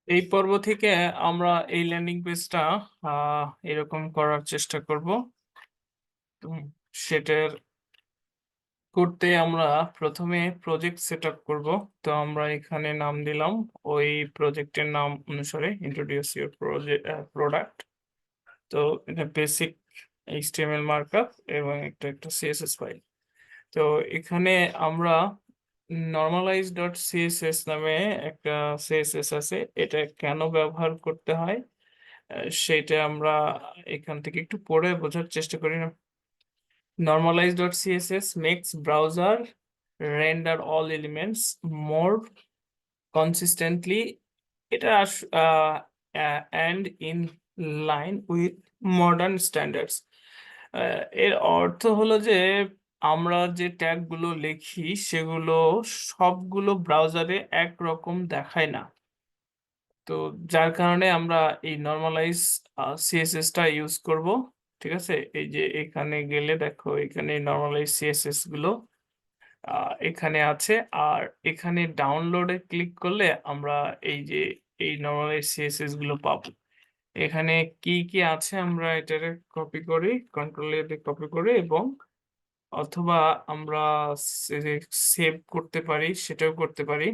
এই পর্ব থেকে আমরা এই ল্যান্ডিং পেজটা এরকম করার চেষ্টা করব। সেটার করতে আমরা প্রথমে প্রজেক্ট সেট আপ করবো। তো আমরা এখানে নাম দিলাম ওই প্রজেক্টের নাম অনুসারে ইন্ট্রোডিউস ইউর প্রোডাক্ট। তো এটা বেসিক এইচটিএমএল মার্কআপ এবং একটা সিএসএস ফাইল। তো এখানে আমরা normalize ডট সিএসএস নামে একটা সিএসএস আছে, এটা কেন ব্যবহার করতে হয় সেটা আমরা এখান থেকে একটু পড়ে বোঝার চেষ্টা করি। না, normalize dot CSS makes browser render all elements more consistently, এটা and in line with modern standards। এর অর্থ হলো যে আমরা যে ট্যাগ গুলো লিখি সেগুলো সবগুলো ব্রাউজারে একরকম দেখায় না। তো যার কারণে আমরা এই নরমালাইজ সিএসএস টা ইউজ করব। ঠিক আছে, এই যে এখানে গেলে দেখো এখানে নরমালাইজ সিএসএস গুলো এখানে আছে, আর এখানে ডাউনলোডে ক্লিক করলে আমরা এই যে এই নরমালাইজ সিএসএস গুলো পাবো। এখানে কি কি আছে আমরা এটারে কপি করি, কন্ট্রোল এ কপি করে, এবং অথবা আমরা সেভ করতে পারি, সেটাও করতে পারি।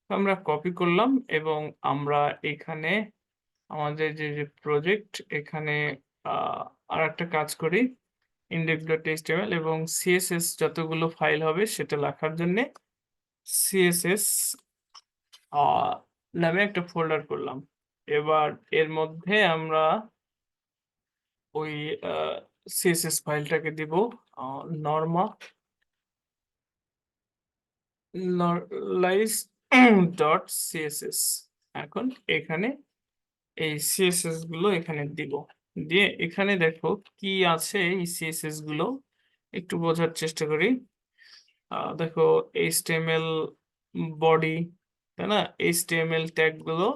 তো আমরা কপি করলাম এবং আমরা এখানে আমাদের যে প্রজেক্ট এখানে আর একটা কাজ করি, index.html এবং সিএসএস যতগুলো ফাইল হবে সেটা লেখার জন্য সিএসএস নামে একটা ফোল্ডার করলাম। এবার এর মধ্যে আমরা ওই সিএসএস ফাইলটাকে দিব নরমা normalize ডট সিএসএস। এখন এখানে এই সিএসএস গুলো এখানে দিব, দিয়ে এখানে দেখো কি আছে এই সিএসএস গুলো একটু বোঝার চেষ্টা করি। দেখো এইচটিএমএল বডি, তাই না, এইচটিএমএল ট্যাগ গুলো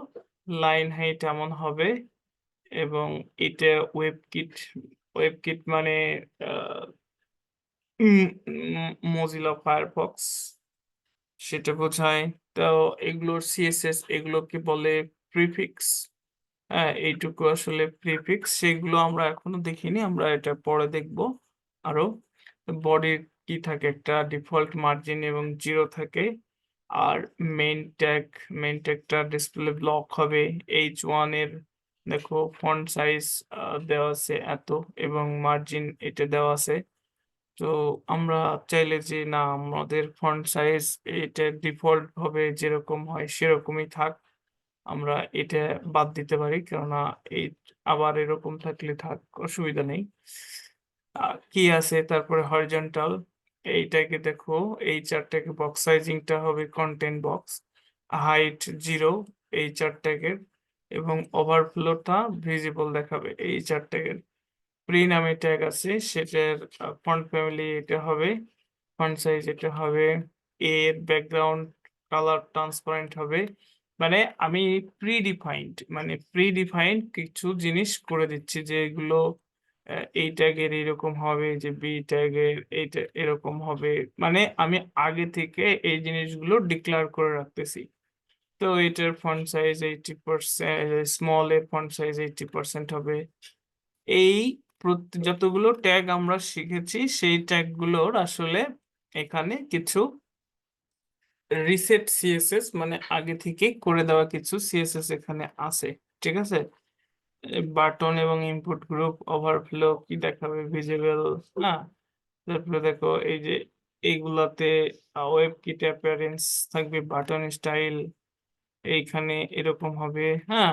লাইন হাইট এমন হবে, এবং এটা ওয়েবকিট মানে মজিলা ফায়ারফক্স সেটা বোঝায়। তো এগুলোর সিএসএস এগুলোকে বলে প্রিফিক্স। হ্যাঁ, এইটুকু আসলে প্রিফিক্স, সেগুলো আমরা এখনো দেখিনি, আমরা এটা পরে দেখব আরো। বডির কি থাকে, একটা ডিফল্ট মার্জিন এবং 0 থাকে। আর মেইন ট্যাগটা ডিসপ্লে ব্লক হবে। H1 এর দেখো ফন্ট সাইজ দেওয়া আছে এত, এবং মার্জিন এটা দেওয়া আছে। তো আমরা চাইলে যে না, আমাদের ফন্ট সাইজ এটা ডিফল্ট ভাবে যেরকম হয় সেরকমই থাক, আমরা এটা বাদ দিতে পারি, কেননা এই আবার এরকম থাকলে থাক, অসুবিধা নেই। কি আছে তারপরে হরিজন্টাল, এইটাকে দেখো এই চারটাকে বক্স সাইজিংটা হবে কন্টেন্ট বক্স, হাইট 0 এই চারটাকের, এবং ওভারফ্লোটা ভিজিবল দেখাবে এই চারটাকের। প্রি নামে ট্যাগ আছে, সেটার ফন্ট ফ্যামিলি এটা হবে, ফন্ট সাইজ এটা হবে, এর ব্যাকগ্রাউন্ড কালার ট্রান্সপারেন্ট হবে। মানে আমি প্রি ডিফাইন্ড কিছু জিনিস করে দিচ্ছি, যে এগুলো এই ট্যাগের এরকম হবে, যে বি ট্যাগের এইটা এরকম হবে। মানে আমি আগে থেকে এই জিনিসগুলো ডিক্লেয়ার করে রাখতেছি। তো এটার ফন্ট সাইজ 80%, স্মল এর ফন্ট সাইজ 80% হবে। এই যতগুলো ট্যাগ আমরা শিখেছি সেই ট্যাগ গুলোর আসলে এখানে কিছু রিসেট সিএসএস মানে আগে থেকে করে দেওয়া কিছু সিএসএস এখানে আছে। ঠিক আছে, বাটন এবং ইনপুট গ্রুপ ওভারফ্লো কি দেখাবে, ভিজিবল না। তারপরে দেখো এই যে এইগুলাতে ওয়েব কিট অ্যাপিয়ারেন্স থাকবে, বাটন স্টাইল এইখানে এরকম হবে। হ্যাঁ,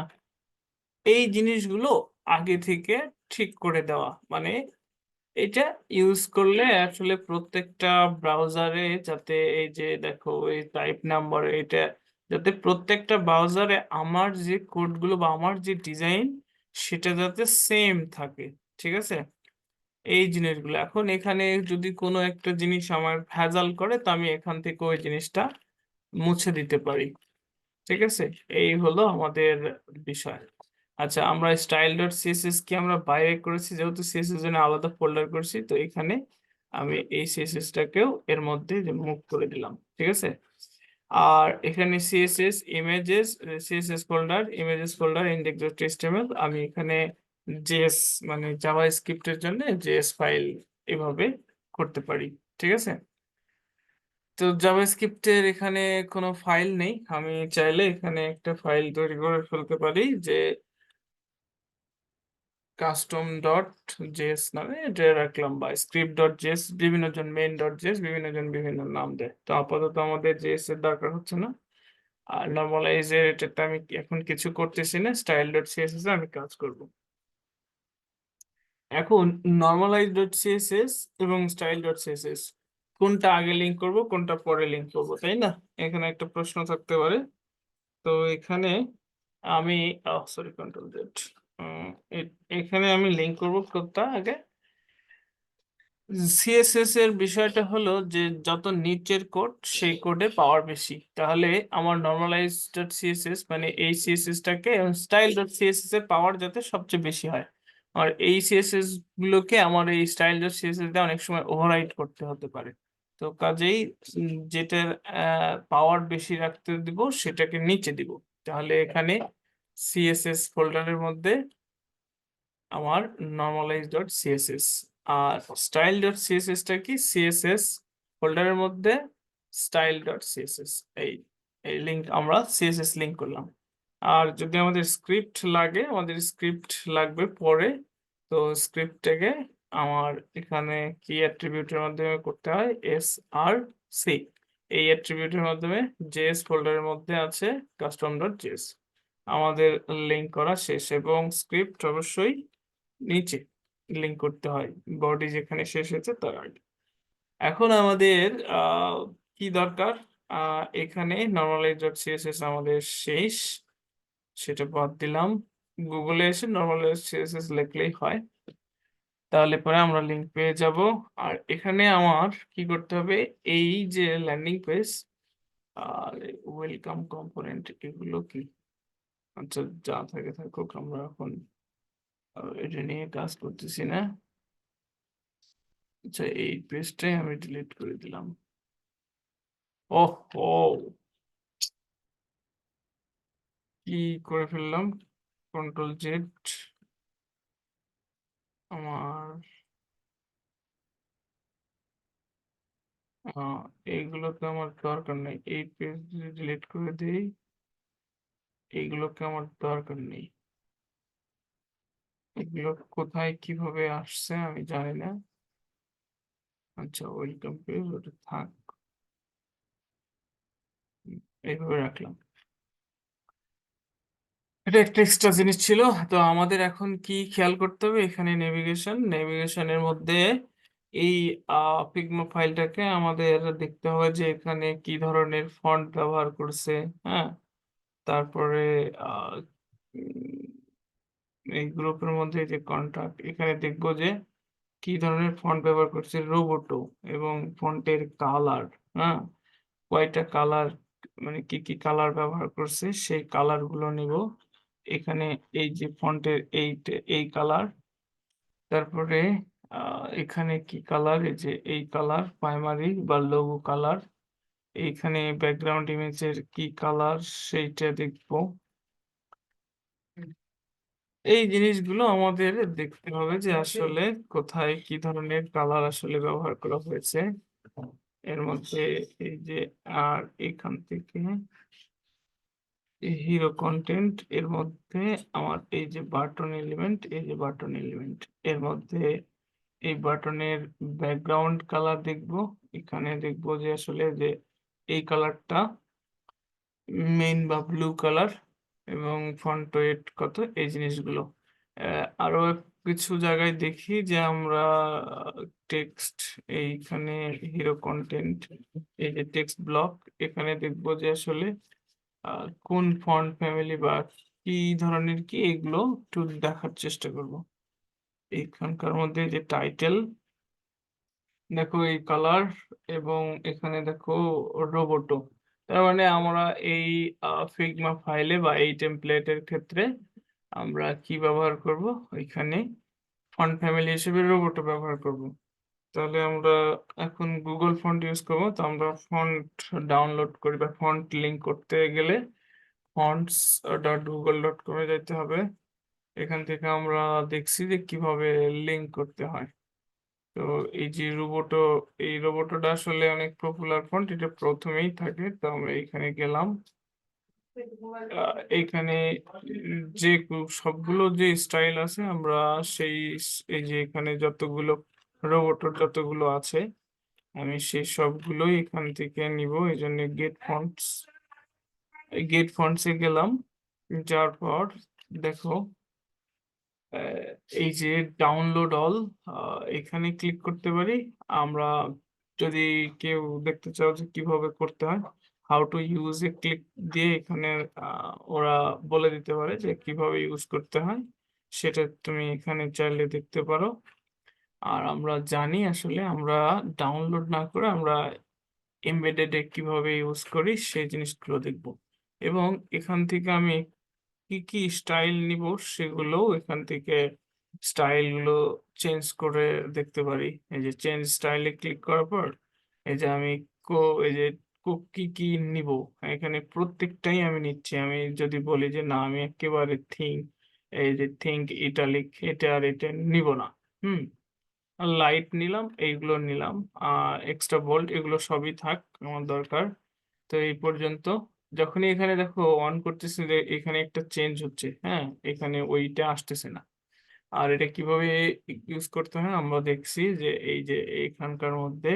এই জিনিসগুলো আগে থেকে ঠিক করে দেওয়া, মানে এটা ইউজ করলে আসলে প্রত্যেকটা ব্রাউজারে যাতে এই যে দেখো এই টাইপ নাম্বার, এটা যাতে প্রত্যেকটা ব্রাউজারে আমার যে কোডগুলো বা আমার যে ডিজাইন সেটা যাতে সেম থাকে। ঠিক আছে, এই জিনিসগুলো এখন এখানে যদি কোনো একটা জিনিস আমার ভেজাল করে, তো আমি এখান থেকে ওই জিনিসটা মুছে দিতে পারি। ঠিক আছে, এই হলো আমাদের বিষয়। আচ্ছা, আমরা স্টাইল ডট সিএসএস কি আমরা বাইরে করেছি, যেহেতু সিএসএস জন্য আলাদা ফোল্ডার করেছি, তো এখানে আমি এই সিএসএস টাকেও এর মধ্যে মুভ করে দিলাম। ঠিক আছে, আর এখানে CSS images, CSS folder, images folder, index.html। আমি এখানে জেএস মানে জাভা স্ক্রিপ্টের জন্য জেএস ফাইল এভাবে করতে পারি। ঠিক আছে, তো জাভা স্ক্রিপ্টের এখানে কোনো ফাইল নেই, আমি চাইলে এখানে একটা ফাইল তৈরি করে ফেলতে পারি যে কাস্টম ডট জেএস নামে, এটা রাখলাম, বা স্ক্রিপ্ট ডট জেএস, বিভিন্ন জন মেইন ডট জেএস, বিভিন্ন জন বিভিন্ন নাম দেয়। তো আপাতত আমাদের জেএস এর দরকার হচ্ছে না। আর নর্মালাইজের এটাতে আমি এখন কিছু করতেছি না, স্টাইল ডট সিএসএস এ আমি কাজ করব। এখন নর্মালাইজ ডট সিএসএস এবং স্টাইল ডট সিএসএস কোনটা আগে লিংক করব, কোনটা পরে লিংক করব, তাই না? এখানে একটা প্রশ্ন থাকতে পারে। তো এখানে আমি সরি, কন্ট্রোল জেড, এখানে আমি লিংক করব কোনটা আগে। সিএসএস এর বিষয়টা হলো যে যত নিচের কোড সেই কোডে পাওয়ার বেশি, তাহলে আমার নর্মালাইজ ডট সিএসএস মানে এই সিএসএস টাকে স্টাইল ডট সিএসএস এর পাওয়ার যাতে সবচেয়ে বেশি হয়। আর এই সিএসএস গুলোকে আমার এই স্টাইল ডট সিএসএস দিয়ে অনেক সময় ওভাররাইট করতে হতে পারে। তো কাজেই যেটার পাওয়ার বেশি রাখতে দিব সেটাকে নিচে দিব। তাহলে এখানে সিএসএস ফোল্ডারের মধ্যে আমার নর্মালাইজ ডট সিএসএস, আর স্টাইল ডট সিএসএস টা কি, সিএসএস ফোল্ডারের মধ্যে স্টাইল ডট সিএসএস, এই এই লিংক আমরা সিএসএস লিংক করলাম। আর যদি আমাদের স্ক্রিপ্ট লাগে, আমাদের স্ক্রিপ্ট লাগবে পরে, তো স্ক্রিপ্টটাকে আমার এখানে কি অ্যাট্রিবিউটের মাধ্যমে করতে হয়, এস আর সি, এই অ্যাট্রিবিউটের মাধ্যমে জেএস ফোল্ডারের মধ্যে আছে কাস্টম ডট জেএস। আমাদের লিংক করা শেষ, এবং স্ক্রিপ্ট অবশ্যই নিচে লিংক করতে হয়, বডি যেখানে শেষ হয়েছে তার আগে। এখন আমাদের কি দরকার, এখানে নর্মালাইজ ডট সিএসএস আমাদের শেষ, সেটা বাদ দিলাম। গুগলে এসে নর্মালাইজ সিএসএস লিখলেই হয়, তাহলে পরে আমরা লিংক পেয়ে যাব। আর এখানে আমার কি করতে হবে, এই যে ল্যান্ডিং পেজ আর ওয়েলকাম কম্পোনেন্ট, এগুলো কি, আচ্ছা যা থাকে থাকুক, আমরা এখন এটা নিয়ে কাজ করতেছি না। আচ্ছা, এই পেজটাই আমি ডিলিট করে দিলাম। ওহো, কি করে ফেললাম, কন্ট্রোল জেড। আমার এইগুলোকে আমার দরকার নেই, এই পেজ ডিলিট করে দিই, এইগুলোকে আমার দরকার নেই। এগুলো কোথায় কিভাবে আসছে আমি জানি না। আচ্ছা, ওয়েলকাম পেজ ওটা থাক, এইভাবে রাখলাম। এটা একটা এক্সট্রা জিনিস ছিল। তো আমাদের এখন কি খেয়াল করতে হবে, এখানে নেভিগেশনের মধ্যে এই ফিগমা ফাইলটাকে আমাদের দেখতে হবে যে এখানে কি ধরনের ফন্ট ব্যবহার করছে। হ্যাঁ, তারপরে আহ, উম, এই গ্রুপের মধ্যে যে কন্টাক্ট, এখানে দেখবো যে কি ধরনের ফন্ট ব্যবহার করছে রোবোটো, এবং ফন্টের কালার, হ্যাঁ কয়টা কালার, মানে কি কি কালার ব্যবহার করছে সেই কালার গুলো নিব। এখানে এই যে ফন্টের এই কালার, তারপরে এখানে কি কালার, এই যে এই কালার প্রাইমারি বা লোগো কালার, এইখানে ব্যাকগ্রাউন্ড ইমেজের কি কালার সেইটা দেখবো। এই জিনিসগুলো আমাদের দেখতে হবে যে আসলে কোথায় কি ধরনের কালার আসলে ব্যবহার করা হয়েছে এর মধ্যে। এই যে, আর এখান থেকে হিরো কন্টেন্ট এর মধ্যে আমার এই যে বাটন এলিমেন্ট, এই যে বাটন এলিমেন্ট এর মধ্যে এই বাটনের ব্যাকগ্রাউন্ড কালার দেখব। এখানে দেখব যে আসলে যে এই কালারটা মেইন বা ব্লু কালার, এবং ফন্ট ওয়েট কত, এই জিনিসগুলো। আরো কিছু জায়গায় দেখি যে আমরা টেক্সট, এইখানে হিরো কন্টেন্ট, এই যে টেক্সট ব্লক, এখানে দেখব যে আসলে কোন ফন্ট ফ্যামিলি বা কি ধরনের কি, এগুলো একটু দেখার চেষ্টা করব। এখানকার মধ্যে যে টাইটেল দেখো এই কালার, এবং এখানে দেখো রোবোটো। তার মানে আমরা এই ফিগমা ফাইলে বা এই টেমপ্লেটের ক্ষেত্রে আমরা কি ব্যবহার করব, এখানে ফন্ট ফ্যামিলি হিসেবে রোবোটো ব্যবহার করব। তাহলে আমরা এখন গুগল ফন্ট ইউজ করবো, তো আমরা ফন্ট ডাউনলোড করি বা ফন্ট লিঙ্ক করতে গেলে fonts.google.com-এ যেতে হবে। এখান থেকে আমরা দেখছি যে কিভাবে লিঙ্ক করতে হয়। তো এই যে এই রোবোটোটা আসলে অনেক পপুলার ফন্ট, এটা প্রথমেই থাকে। তো আমরা এখানে গেলাম, এইখানে সবগুলো যে স্টাইল আছে আমরা সেই এই যে এখানে রোবোটোর যতগুলো আছে আমি সেই সবগুলোই এখান থেকে নিব। এই জন্য গেট ফন্টসে গেলাম, যাওয়ার পর দেখো আহ, এই যে ডাউনলোড অল, এখানে ক্লিক করতে পারি আমরা। যদি কেউ দেখতে চাও যে কিভাবে করতে হয়, how to use a click দিয়ে এখানে ওরা বলে দিতে পারে যে কিভাবে ইউজ করতে হয়, সেটা তুমি এখানে চাইলে দেখতে পারো। আর আমরা জানি আসলে আমরা ডাউনলোড না করে আমরা এমবেডেড কিভাবে ইউজ করি সেই জিনিসগুলো দেখব। এবং এখান থেকে আমি কি কি স্টাইল নিব সেগুলো এখান থেকে স্টাইল গুলো চেঞ্জ করে দেখতে পারি। এই যে চেঞ্জ স্টাইলে ক্লিক করার পর এই যে আমি এই যে কি কি নিব, এখানে প্রত্যেকটাই আমি নিচ্ছি। আমি যদি বলি যে না আমি একেবারে এই যে থিঙ্ক ইটালিক এটা আর এটা নিব না, হুম, লাইট নিলাম, এইগুলো নিলাম, এক্সট্রা বোল্ড এগুলো সবই থাক আমার দরকার। তো এই পর্যন্ত। যখনই এখানে দেখো অন করতেছে যে এখানে একটা চেঞ্জ হচ্ছে, হ্যাঁ, এখানে ওইটা আসতেছে না। আর এটা কিভাবে ইউজ করতে হয় আমরা দেখছি যে এই যে এখানকার মধ্যে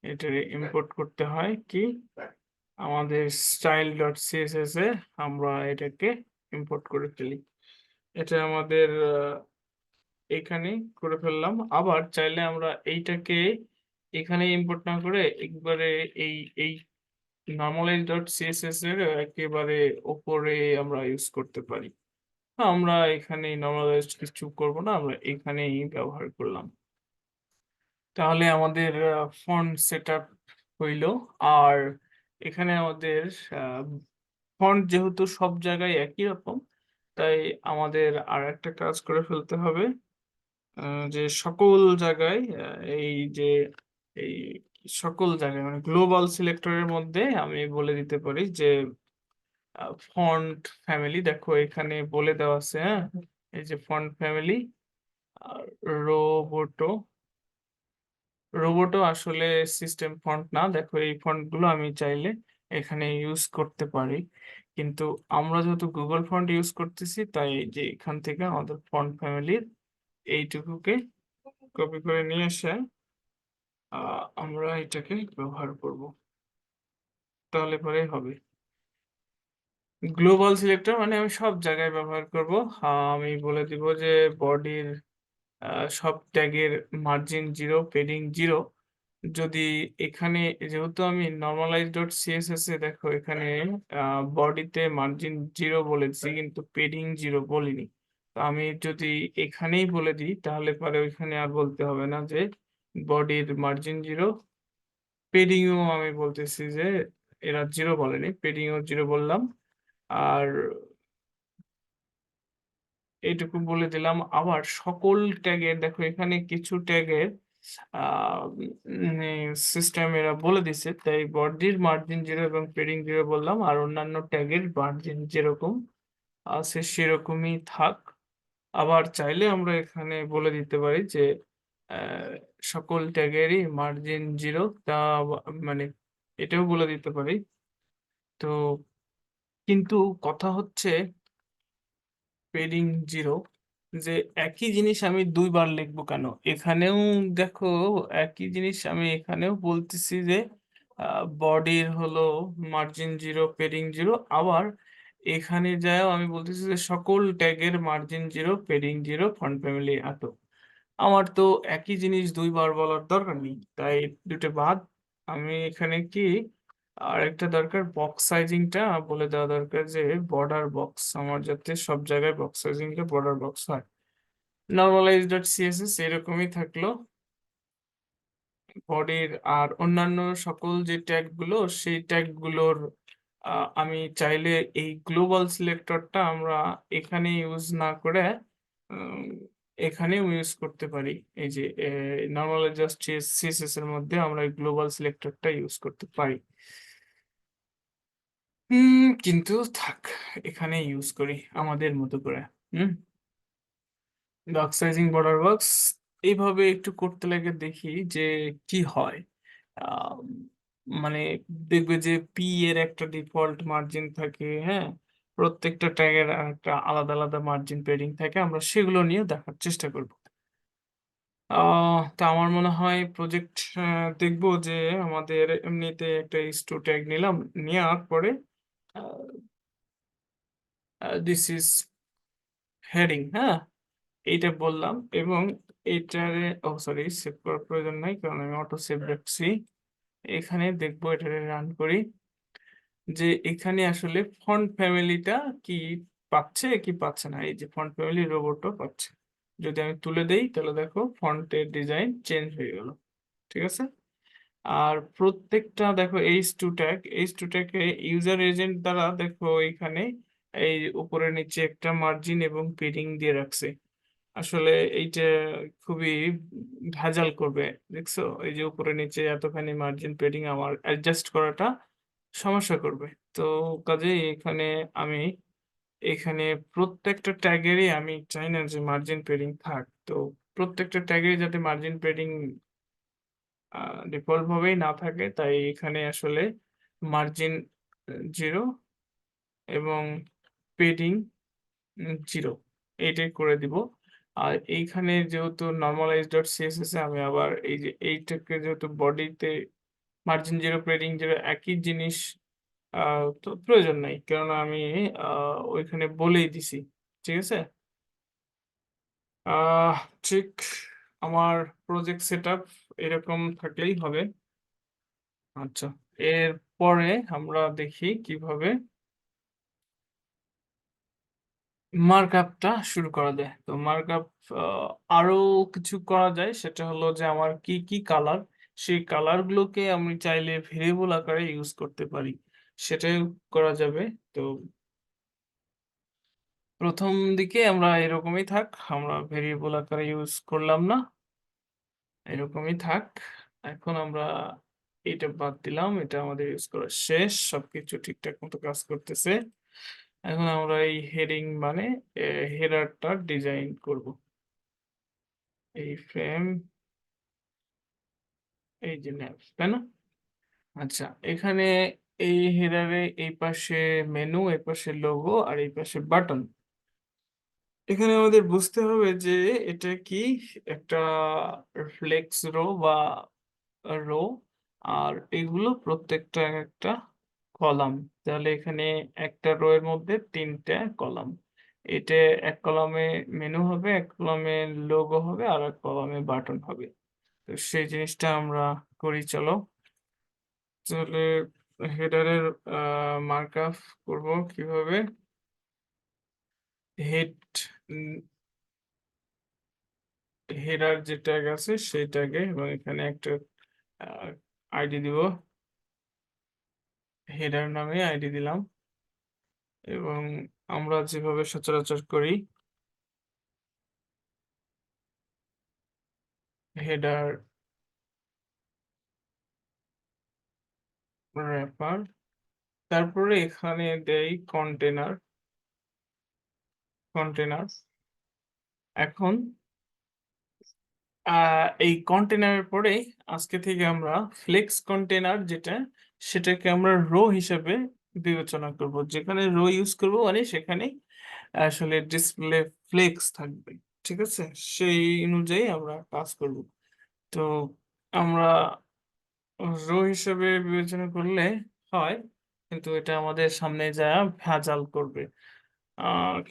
এটা ইম্পোর্ট করতে হয় কি আমাদের style.css এ আমরা এটাকে ইম্পোর্ট করে ফেলি। এটা আমাদের এখানে করে ফেললাম। আবার চাইলে আমরা এইটাকে এখানে ইম্পোর্ট না করে একবারে এই এই normalize.css এর একেবারে ওপরে আমরা ইউজ করতে পারি। আমরা এখানে নর্মালাইজড কিছু করব না, আমরা এখানেই ব্যবহার করলাম। তাহলে আমাদের ফন্ট সেটআপ হইলো। আর এখানে আমাদের ফন্ট যেহেতু সব জায়গায় একই রকম, তাই আমাদের আর একটা কাজ করে ফেলতে হবে, যে সকল জায়গায় এই সকল জায়গায় মানে গ্লোবাল সিলেক্টরের মধ্যে আমি বলে দিতে পারি যে ফন্ট ফ্যামিলি, দেখো এখানে বলে দেওয়া আছে, হ্যাঁ, এই যে ফন্ট ফ্যামিলি আর রোবোটো। রোবোটও আসলে সিস্টেম ফন্ট না, দেখো এই ফন্ট গুলো আমি চাইলে এখানে ইউজ করতে পারি। কিন্তু আমরা যেহেতু গুগল ফন্ট ইউজ করতেছি, তাই এই যে এখান থেকে আমাদের ফন্ট ফ্যামিলির এইটুকুকে কপি করে নিয়ে এসে আমরা এটাকে ব্যবহার করব, তাহলে পরে হবে। গ্লোবাল সিলেক্টর মানে আমি সব জায়গায় ব্যবহার করব। আমি বলে দিব যে বডির সব ট্যাগের মার্জিন 0, পেডিং 0। যদি এখানে যেহেতু আমি normalize.css এ দেখো এখানে বডিতে মার্জিন 0 বলেছি কিন্তু পেডিং 0 বলিনি। তো আমি যদি এখানেই বলে দিই তাহলে পরে ওইখানে আর বলতে হবে না যে বডির মার্জিন 0, পেডিংও আমি বলতেছি যে এরা 0 বলেনি, পেডিংও 0 বললাম। আর এইটুকু বলে দিলাম। আবার সকল ট্যাগের দেখো এখানে কিছু ট্যাগের সিস্টেম এরা বলে দিছে, তাই বডির মার্জিন 0 এবং পেডিং 0 বললাম। আর অন্যান্য ট্যাগের মার্জিন যেরকম আছে সেরকমই থাক। আবার চাইলে আমরা এখানে বলে দিতে পারি যে আহ, সকল ট্যাগেরই মার্জিন 0, তা মানে এটাও বলে দিতে পারি। তো কিন্তু কথা হচ্ছে পেডিং 0, যে একই জিনিস আমি দুইবার লিখবো কেন এখানেও? দেখো একই জিনিস আমি এখানেও বলতেছি যে বডির হলো মার্জিন 0, পেডিং 0। আবার এখানে যাও আমি বলতেছি যে সকল ট্যাগের মার্জিন 0, পেডিং 0, ফন্ট ফ্যামিলি এত। আমার তো একই জিনিস দুইবার বলার দরকার নেই, তাই দুটো বাদ। আমি এখানে কি আর একটা দরকার, বক্স সাইজিংটা বলে দেওয়া দরকার যে বর্ডার বক্স, আমার যাতে সব জায়গায় বক্স সাইজিংটা বর্ডার বক্স হয়। normalize.css এরকমই থাকলো বডির। আর অন্যান্য সকল যে ট্যাগ গুলো সেই ট্যাগ গুলোর আমি চাইলে এই গ্লোবাল সিলেক্টরটা আমরা এখানে ইউজ না করে এখানেও ইউজ করতে পারি। এই যে নরমাল জাস্ট সিএসএস এর মধ্যে আমরা এই গ্লোবাল সিলেক্টরটা ইউজ করতে পারি। কিন্তু থাক, এখানে ইউজ করি আমাদের মতো করে। হুম বক্স সাইজিং বর্ডার বক্স এইভাবে একটু করতে লাগে, দেখি যে কি হয়। আহ, মানে দেখবে যে পি এর একটা ডিফল্ট মার্জিন থাকে, হ্যাঁ, প্রত্যেকটা ট্যাগের একটা আলাদা আলাদা মার্জিন পেডিং থাকে, আমরা সেগুলো নিয়ে দেখার চেষ্টা করব। তা আমার মনে হয় প্রজেক্ট দেখবো যে আমাদের এমনিতে একটা স্টু ট্যাগ নিলাম, নেওয়ার পরে দিস ইজ হেডিং, হ্যাঁ, এইটা বললাম, এবং এইটারে সরি, সেভ করার প্রয়োজন নাই কারণ আমি অটো সেভ রাখছি। এখানে দেখবো, এটারে রান করি, যে এখানে আসলে ফন্ট ফ্যামিলিটা কি পাচ্ছে কি পাচ্ছে না। এই যে ফন্ট ফ্যামিলি রোবটও পাচ্ছে। যদি আমি তুলে দেই তাহলে দেখো ফন্টের ডিজাইন চেঞ্জ হয়ে গেল, ঠিক আছে। আর প্রত্যেকটা দেখো H two tag user agent দ্বারা দেখো এখানে এই উপরে নিচে একটা মার্জিন এবং পেডিং দিয়ে রাখছে। আসলে এইটা খুবই ভেজাল করবে, দেখছো, এই যে উপরে নিচে এতখানি মার্জিন পেডিং আমার অ্যাডজাস্ট করাটা সমস্যা করবে। তো কাজেই এখানে আমি এখানে প্রত্যেকটা ট্যাগেরই আমি চাই না যে মার্জিন পেডিং থাক। তো প্রত্যেকটা ট্যাগেরই যাতে মার্জিন পেডিং ডিফল্ট ভাবেই না থাকে, তাই এখানে আসলে মার্জিন 0 এবং পেডিং 0 এইটাই করে দিব। আর এইখানে যেহেতু নর্মালাইজ ডট সিএসএস এ আমি আবার এই যে এইটাকে যেহেতু বডিতে মার্জিন 0 পেডিং 0 একই জিনিস, তো প্রয়োজন নাই, কেননা আমি ওইখানে বলেই দিছি, ঠিক আছে। আহ ঠিক, আমার প্রজেক্ট সেট আপ এরকম থাকলেই হবে। আচ্ছা, এরপরে আমরা দেখি কিভাবে মার্কআপটা শুরু করা যায়। তো মার্কআপ আরো কিছু করা যায়, সেটা হলো যে আমার কি কি কালার, সেই কালার গুলোকে আমি চাইলে ভেরিয়েবল আকারে ইউজ করতে পারি, সেটাই করা যাবে। তো প্রথম দিকে আমরা এরকমই থাক, আমরা ভেরিয়েবল আকারে ইউজ করলাম না, এরকমই থাক। এখন আমরা এটা বাদ দিলাম, এটা আমাদের ইউজ করা শেষ, সবকিছু ঠিকঠাক মতো কাজ করতেছে। এখন আমরা এই হেডিং মানে হেডারটা ডিজাইন করব, এই ফ্রেম, এই যে ন্যাপ, তাই না? আচ্ছা, এখানে এই হেডারে এই পাশে মেনু, এই পাশে লোগো, আর এই পাশে বাটন। এখানে আমাদের বুঝতে হবে যে এটা কি একটা ফ্লেক্স রো বা রো, আর এগুলো প্রত্যেকটা একটা কলাম। তাহলে এখানে একটা রো এর মধ্যে 3টা কলাম। এটা এক কলামে মেনু হবে, এক কলামে লোগো হবে, আর এক কলামে বাটন হবে। তো সেই জিনিসটা আমরা করি, চলো। তাহলে হেডারের মার্কআপ করব কিভাবে, হেড হেডার যে ট্যাগ আছে সেই ট্যাগে, এবং এখানে একটা আইডি দিব, হেডার নামে আইডি দিলাম, এবং আমরা যেভাবে সচরাচর করি হেডার র্যাপার, তারপরে এখানে দেই কন্টেনার। এখন এই কন্টেনারের পরে আজকে থেকে আমরা ফ্লেক্স কন্টেনার যেটা, সেটাকে আমরা রো হিসেবে বিবেচনা করব। যেখানে রো ইউজ করব মানে সেখানে আসলে ডিসপ্লে ফ্লেক্স থাকবে, ঠিক আছে, সেই অনুযায়ী আমরা কাজ করব। তো আমরা রো হিসেবে বিবেচনা করলে হয়, কিন্তু এটা আমাদের সামনে যা ভেজাল করবে।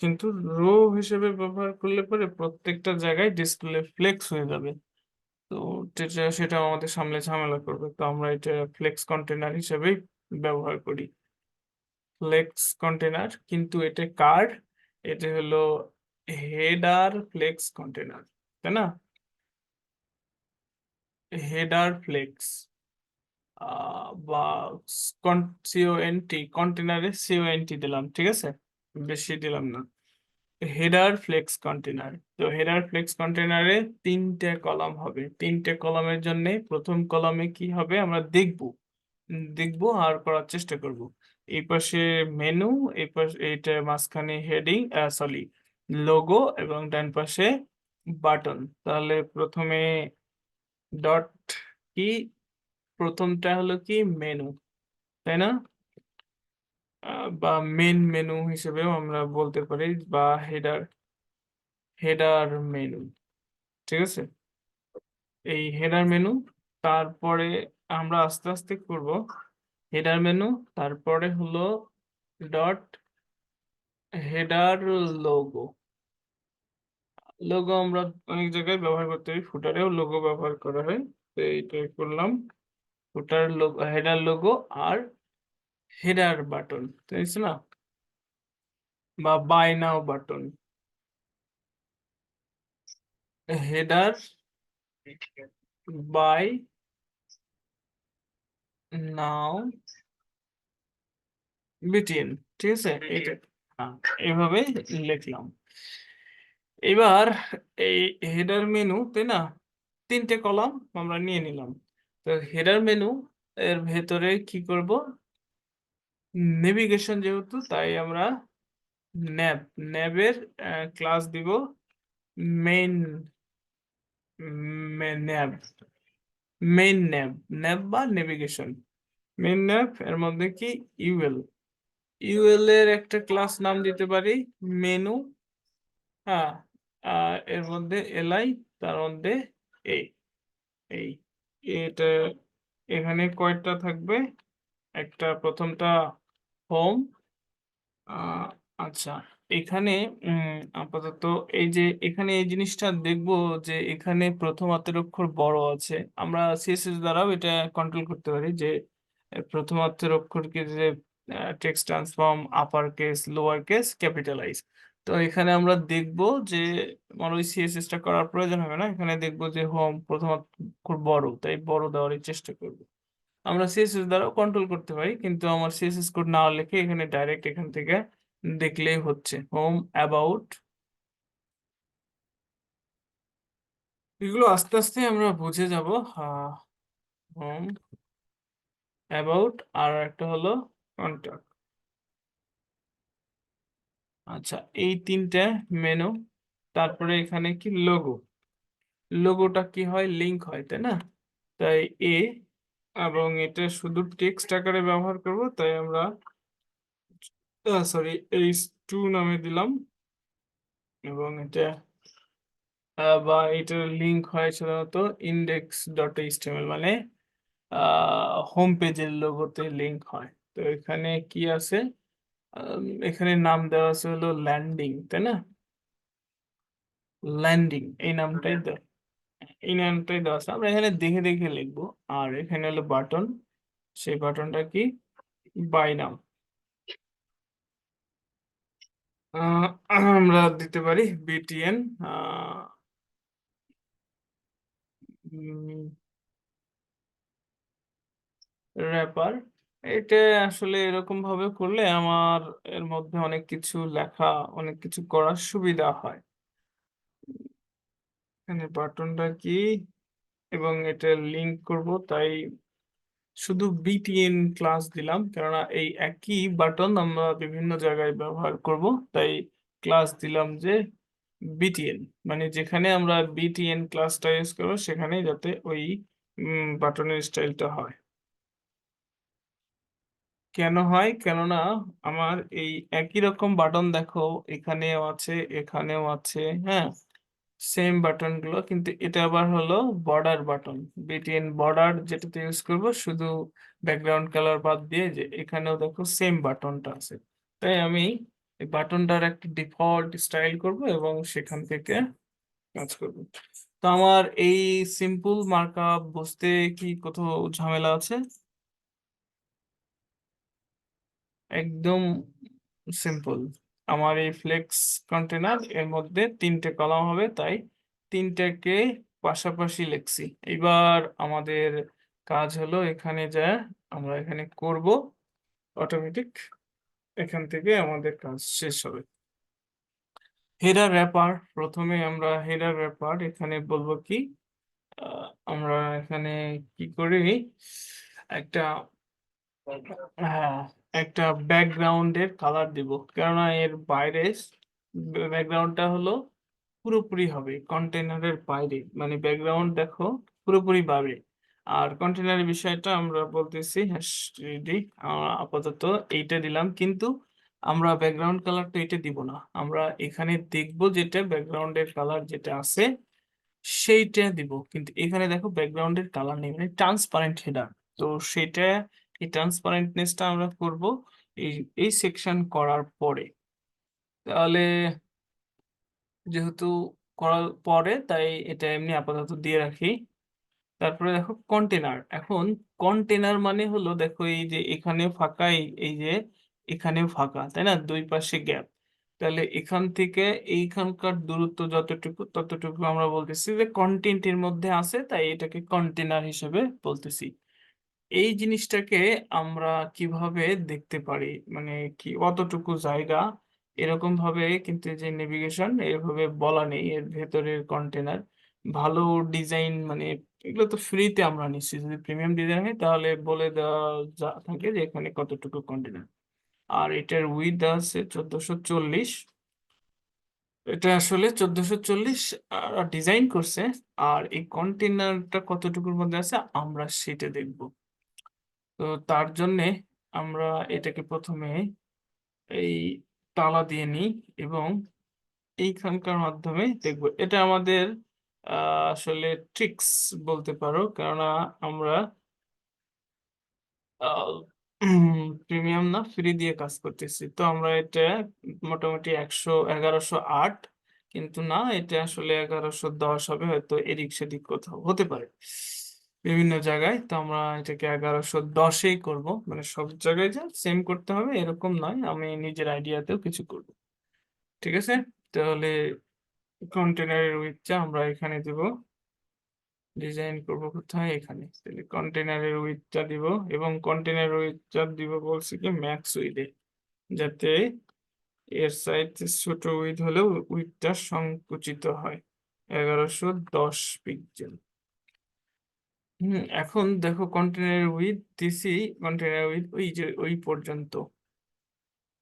কিন্তু রো হিসেবে ব্যবহার করলে পরে প্রত্যেকটা জায়গায় ডিসপ্লে ফ্লেক্স হয়ে যাবে। তো সেটা আমাদের সামনে ঝামেলা করবে, তো আমরা এটা ফ্লেক্স কন্টেনার হিসেবেই ব্যবহার করি। ফ্লেক্স কন্টেনার, কিন্তু এটা কার, এটা হলো হেডার ফ্লেক্স কন্টেনার, তাই না? হেডার ফ্লেক্স বা সিওএনটি, কন্টেনারে সিওএনটি দিলাম, ঠিক আছে, বেশি দিলাম না। Header flex container. তো হেডার ফ্লেক্স কন্টেনারে 3টে কলাম হবে। 3টে কলামের জন্য প্রথম কলামে কি হবে আমরা দেখবো আর করার চেষ্টা করব। এই পাশে মেনু, এই পাশে এইটা মাঝখানে হেডিং, সরি লোগো, এবং ডান পাশে বাটন। তাহলে প্রথমে ডট কি, প্রথমটা হলো কি মেনু, তাই না? বা মেন মেনু হিসেবেও আমরা বলতে পারি, বা হেডার মেনু, ঠিক আছে? এই হেডার মেনু, তারপরে আমরা আস্তে আস্তে করব হেডার মেনু, তারপরে হলো ডট হেডার লোগো। লোগো আমরা অনেক জায়গায় ব্যবহার করতে পারি, ফুটারেও লোগো ব্যবহার করা হয়। তো এইটাই করলাম, ফুটার লোগো, হেডার লোগো আর হেডার বাটন, তাই না? বা buy now button, header buy now BTN, ঠিক আছে? এটা এইভাবে লিখলাম। এবার এই হেডার মেনু, তাই না, 3টে কলাম আমরা নিয়ে নিলাম। তো হেডার মেনু এর ভেতরে কি করব, নেভিগেশন যেহেতু, তাই আমরা ন্যাব, ন্যাবের ক্লাস দিব মেইন, ন্যাব, মেইন ন্যাব, ন্যাব বা নেভিগেশন। মেইন ন্যাব এর মধ্যে কি ইউএল, ইউএল এর একটা ক্লাস নাম দিতে পারি মেনু। হ্যাঁ, এর মধ্যে এলআই, তার মধ্যে এ, এই এটা এখানে কয়টা থাকবে, একটা প্রথমটা হোম। আচ্ছা, এখানে আপাতত এই যে এখানে এই জিনিসটা দেখবো যে এখানে প্রথম হাতের অক্ষর বড় আছে, আমরা সিএসএস দ্বারাও এটা কন্ট্রোল করতে পারি যে প্রথম হাতের অক্ষরকে যে text transform, upper case, lower case, capitalise. তো এখানে আমরা দেখবো যে আমার ওই সিএসএস টা করার প্রয়োজন হবে না, এখানে দেখবো যে হোম প্রথম অক্ষর বড়, তাই বড় দেওয়ারই চেষ্টা করবো। আমরা সিএসএস দ্বারাও কন্ট্রোল করতে পারি, কিন্তু আমার সিএসএস কোড না লিখে এখানে ডাইরেক্ট এখান থেকে দেখলেই হচ্ছে। হোম, অ্যাবাউট, এগুলো আস্তে আস্তে আমরা বুঝে যাব। হোম, অ্যাবাউট, আর একটা হলো কন্টাক্ট। আচ্ছা, এই 3টে মেনু। তারপরে এখানে কি লোগো, লোগোটা কি হয়, লিংক হয়, তাই না? তাই এ, এবং এটা শুধু টেক্সট আকারে ব্যবহার করব, তাই আমরা সরি h2 নামে দিলাম, এবং এটা বা এটার লিংক হয় সাধারণত ইন্ডেক্স ডট এইচটিএমএল, মানে হোম পেজের লোগোতে লিংক হয়। তো এখানে কি আছে, এখানে নাম দেওয়া আছে হলো ল্যান্ডিং, তাই না? ল্যান্ডিং এই নামটাই দেওয়া আছে, আমরা এখানে দেখে দেখে লিখবো। আর এখানে হলো বাটন, সেই বাটনটা কি, বাই নাও। আমরা দিতে পারি বিটিএন র্যাপার। এটা আসলে এরকম ভাবে করলে আমার এর মধ্যে অনেক কিছু লেখা, অনেক কিছু করার সুবিধা হয়। এখানে বাটনটা কি, এবং এটা লিংক করব, তাই শুধু বিটিএন ক্লাস দিলাম, কেননা এই একই বাটন আমরা বিভিন্ন জায়গায় ব্যবহার করব, তাই ক্লাস দিলাম যে বিটিএন, মানে যেখানে আমরা বিটিএন ক্লাসটা ইউজ করবো সেখানে যাতে ওই বাটনের স্টাইলটা হয়। কেন হয়, কেননা আমার এই একই রকম বাটন দেখো, এখানেও আছে, এখানেও আছে, হ্যাঁ, সেম বাটন গুলো, কিন্তু এটা আবার হলো বর্ডার বাটন, বিটিএন বর্ডার যেটাতে ইউজ করব, শুধু ব্যাকগ্রাউন্ড কালার বাদ দিয়ে, যে এখানেও দেখো সেম বাটনটা আছে। তাই আমি এই বাটনটার একটা ডিফল্ট স্টাইল করব এবং সেখান থেকে কাজ করব। তো আমার এই সিম্পল মার্কআপ বুঝতে কি কোথাও ঝামেলা আছে? একদম সিম্পল। আমার এই ফ্লেক্স কন্টেনার এর মধ্যে 3টে কলাম হবে, তাই 3টেকে পাশাপাশি লিখছি। এবার আমাদের কাজ হলো এখানে যা আমরা এখানে করব, অটোমেটিক এখান থেকে আমাদের কাজ শেষ হবে। হেডার র্যাপার, প্রথমে আমরা হেডার র্যাপার এখানে বলবো কি আমরা এখানে কি করি একটা হ্যাঁ একটা ব্যাকগ্রাউন্ডের কালার দিব, কেননা এর বাইরে ব্যাকগ্রাউন্ডটা হলো পুরোপুরি হবে কন্টেনারের বাইরে, মানে ব্যাকগ্রাউন্ড দেখো পুরোপুরি পাবে। আর কন্টেনারের বিষয়টা আমরা বলতেছি রেডি, আপাতত এইটা দিলাম, কিন্তু আমরা ব্যাকগ্রাউন্ড কালারটা এটা দিব না, আমরা এখানে দেখব যেটা ব্যাকগ্রাউন্ডের কালার যেটা আছে সেইটা দিব, কিন্তু এখানে দেখো ব্যাকগ্রাউন্ডের কালার নেই, মানে ট্রান্সপারেন্ট হেডার। তো সেটা এই ট্রান্সপারেন্টনেসটা আমরা করব এই এই সেকশন করার পরে। তাহলে যেহেতু করার পরে তাই এটা এমনি আপাতত দিয়ে রাখি। তারপরে দেখো কন্টেনার, এখন কন্টেনার মানে হলো দেখো এই যে এখানে ফাঁকা, এই যে এখানেও ফাঁকা, তাই না, দুই পাশে গ্যাপ। তাহলে এখান থেকে এইখানকার দূরত্ব যতটুকু ততটুকু আমরা বলতেছি যে কন্টেন্টের মধ্যে আছে, তাই এটাকে কন্টেনার হিসেবে বলতেছি। এই জিনিসটাকে আমরা কিভাবে দেখতে পারি, মানে কি অতটুকু জায়গা এরকম ভাবে, কিন্তু যে নেভিগেশন এভাবে বলা নেই এর ভেতরের কন্টেনার ভালো ডিজাইন, মানে এগুলো তো ফ্রিতে আমরা নিচ্ছি, যদি প্রিমিয়াম ডিজাইন হয় তাহলে বলে দেওয়া যা থাকে যে এখানে কতটুকু কন্টেনার। আর এটার উইথ আছে 1440, এটা আসলে 1440 ডিজাইন করছে, আর এই কন্টেনারটা কতটুকুর মধ্যে আছে আমরা সেটা দেখবো। তো তার জন্যে আমরা এটাকে প্রথমে এই তালা দিয়ে নিই এবং এইখানকার মাধ্যমে দেখব, এটা আমাদের আসলে ট্রিক্স বলতে পারো, কেননা আমরা প্রিমিয়াম না ফ্রি দিয়ে কাজ করতেছি, তো আমরা এটা মোটামুটি 1108, কিন্তু না এটা আসলে 1110 হবে, হয়তো এদিক সেদিক কোথাও হতে পারে বিভিন্ন জায়গায়। তো আমরা এটাকে 1110-এই করব, মানে সব জায়গায় যা সেম করতে হবে এরকম নয়, আমি নিজের আইডিয়াতেও কিছু করব। ঠিক আছে, তাহলে কন্টেনারের উইথটা আমরা এখানে দিব, ডিজাইন করব কোথায়, এখানে। তাহলে কন্টেনারের উইথটা দিব, এবং কন্টেনারের উইথটা দিব বলছি কি ম্যাক্স উইথে, যাতে এর সাইজ ছোট উইথ হলেও উইথটা সংকুচিত হয়, 1110 পিক্সেল। এখন দেখো কন্টেনারের উইথ দিছি, কন্টেনার উইথ ওই যে ওই পর্যন্ত,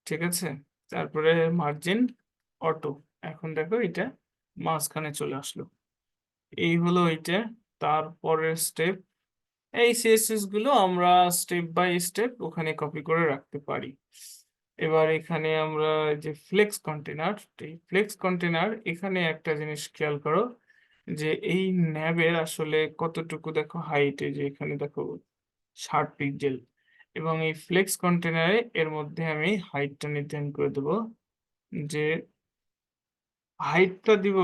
ঠিক আছে। তারপরে মার্জিন অটো, এখন দেখো এটা মাঝখানে চলে আসলো, এই হলো এটা। তারপরের স্টেপ, এই সিএসএস গুলো আমরা স্টেপ বাই স্টেপ ওখানে কপি করে রাখতে পারি। এবার এখানে আমরা যে ফ্লেক্স কন্টেনার, এই ফ্লেক্স কন্টেনার এখানে একটা জিনিস খেয়াল করো, যে এই ন্যাবের আসলে কতটুকু দেখো হাইটে, যে এখানে দেখো 60 পিক্সেল, এবং এই ফ্লেক্স কন্টেনারে এর মধ্যে আমি হাইটটা নির্ধারণ করে দেবো, যে হাইটটা দিব,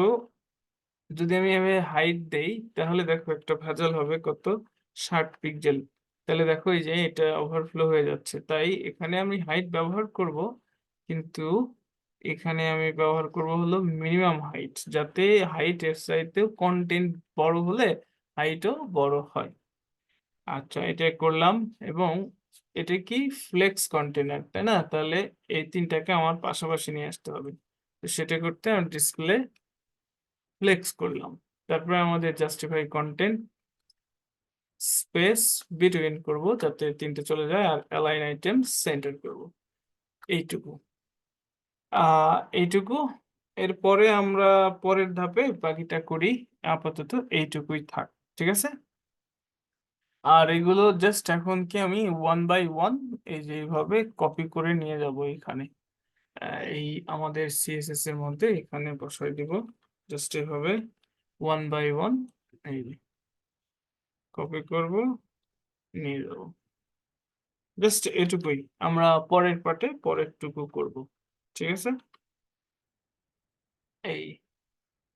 যদি আমি এভাবে হাইট দেই তাহলে দেখো একটা ভেজাল হবে, কত 60 পিক্সেল। তাহলে দেখো এই যে এটা ওভারফ্লো হয়ে যাচ্ছে, তাই এখানে আমি হাইট ব্যবহার করব, কিন্তু এখানে আমি ব্যবহার করব হলো মিনিমাম হাইট, যাতে হাইট এর চাইতেও কন্টেন্ট বড় হলে হাইটও বড় হয়। আচ্ছা, এটা করলাম, এবং এটা কি ফ্লেক্স কন্টেনার, তাই না, তাহলে এই তিনটাকে আমার পাশাপাশি নিয়ে আসতে হবে। তো সেটা করতে আমি ডিসপ্লে ফ্লেক্স করলাম, তারপরে আমাদের জাস্টিফাই কন্টেন্ট স্পেস বিটুইন করব, যাতে তিনটে চলে যায়, আর অ্যালাইন আইটেম সেন্টার করব, এইটুকু এইটুকু। এরপরে আমরা পরের ধাপে বাকিটা করি, আপাতত এইটুকুই থাক, ঠিক আছে। আর এগুলো জাস্ট এখন কি আমি ওয়ান বাই ওয়ান এই যে এইভাবে কপি করে নিয়ে যাব এখানে, এই আমাদের সিএসএস এর মধ্যে এখানে বসাই দিব, জাস্ট এইভাবে ওয়ান বাই ওয়ান এই কপি করব, নিয়ে যাব, জাস্ট এটুকুই। আমরা পরের পার্টে পরেরটুকু করব, ঠিক আছে। এই